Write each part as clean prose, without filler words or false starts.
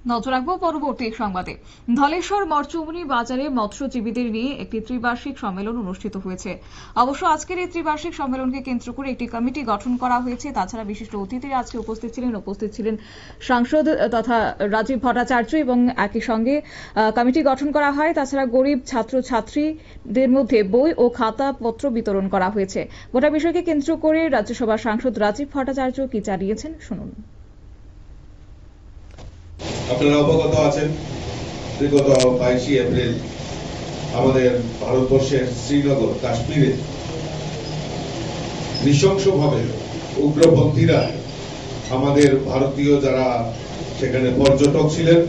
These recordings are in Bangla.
নজর রাখবো পরবর্তী সংবাদে। ধলেশ্বর মরচুমনি বাজারে মৎস্যজীবীদের নিয়ে একটি ত্রিবার্ষিক সম্মেলন অনুষ্ঠিত হয়েছে। অবশ্য আজকের এই ত্রিবার্ষিক সম্মেলনকে কেন্দ্র করে একটি কমিটি গঠন করা হয়েছে। তাছাড়া বিশিষ্ট অতিথিরা আজকে উপস্থিত ছিলেন সাংসদ তথা রাজীব ভট্টাচার্য, এবং একই সঙ্গে কমিটি গঠন করা হয়। তাছাড়া গরিব ছাত্রছাত্রীদের মধ্যে বই ও খাতাপত্র বিতরণ করা হয়েছে। গোটা বিষয়কে কেন্দ্র করে রাজ্যসভার সাংসদ রাজীব ভট্টাচার্য কি জানিয়েছেন শুনুন। আপনারা অবগত আছেন বিগত 22 এপ্রিল আমাদের ভারতবর্ষের শ্রীনগর কাশ্মীরে নৃশংসভাবে উগ্রপন্থীরা আমাদের ভারতীয় যারা সেখানে পর্যটক ছিলেন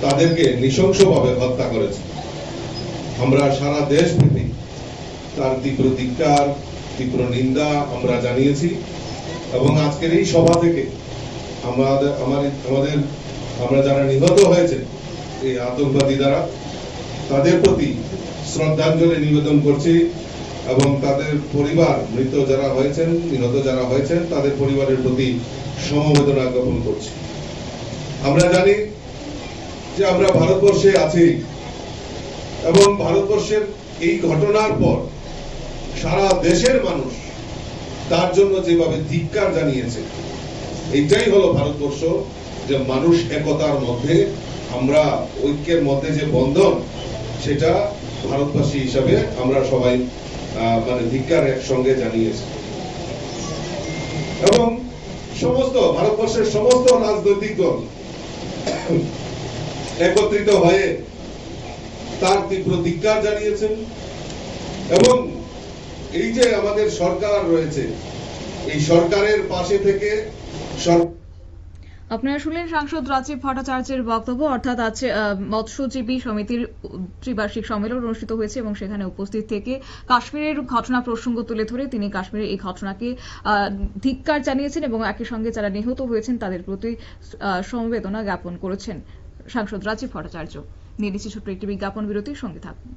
তাদেরকে নৃশংসভাবে হত্যা করেছে। আমরা সারা দেশব্যাপী তার তীব্র ধিক্কার, তীব্র নিন্দা আমরা জানিয়েছি, এবং আজকের এই সভা থেকে আমরা যারা নিহত হয়েছে এই আতঙ্কবাদী দ্বারা তাদের প্রতি শ্রদ্ধাঞ্জলি নিবেদন করছি, এবং তাদের পরিবার, মৃত যারা হয়েছেন, নিহত যারা হয়েছেন তাদের পরিবারের প্রতি সমবেদনা জ্ঞাপন করছি। আমরা জানি যে আমরা ভারতবর্ষে আছি, এবং ভারতবর্ষের এই ঘটনার পর সারা দেশের মানুষ তার জন্য যেভাবে ধিক্কার জানিয়েছে, এটাই হলো ভারতবর্ষ, যে মানুষ একতার মধ্যে, আমরা ঐক্যের মধ্যে যে বন্ধন, সেটা ভারতবাসী হিসাবে আমরা সবাই ধিক্কার একসঙ্গে জানিয়েছি। এবং সমস্ত ভারতবর্ষের সমস্ত রাজনৈতিক দল একত্রিত হয়ে তার তীব্র ধিক্কার জানিয়েছেন। এবং এই যে আমাদের সরকার রয়েছে, এই সরকারের পাশে থেকে আপনারা শুনলেন সাংসদ রাজীব ভট্টাচার্যের বক্তব্য। অর্থাৎ আজ মৎস্যজীবী সমিতির ত্রিবার্ষিক সম্মেলন অনুষ্ঠিত হয়েছে, এবং সেখানে উপস্থিত থেকে কাশ্মীরের ঘটনা প্রসঙ্গ তুলে ধরে তিনি কাশ্মীরের এই ঘটনাকে ধিক্কার জানিয়েছেন, এবং একই সঙ্গে যারা নিহত হয়েছেন তাদের প্রতি সমবেদনা জ্ঞাপন করেছেন সাংসদ রাজীব ভট্টাচার্য। নিয়ে নিচ্ছি ছোট্ট একটি বিজ্ঞাপন বিরতির সঙ্গে থাকুন।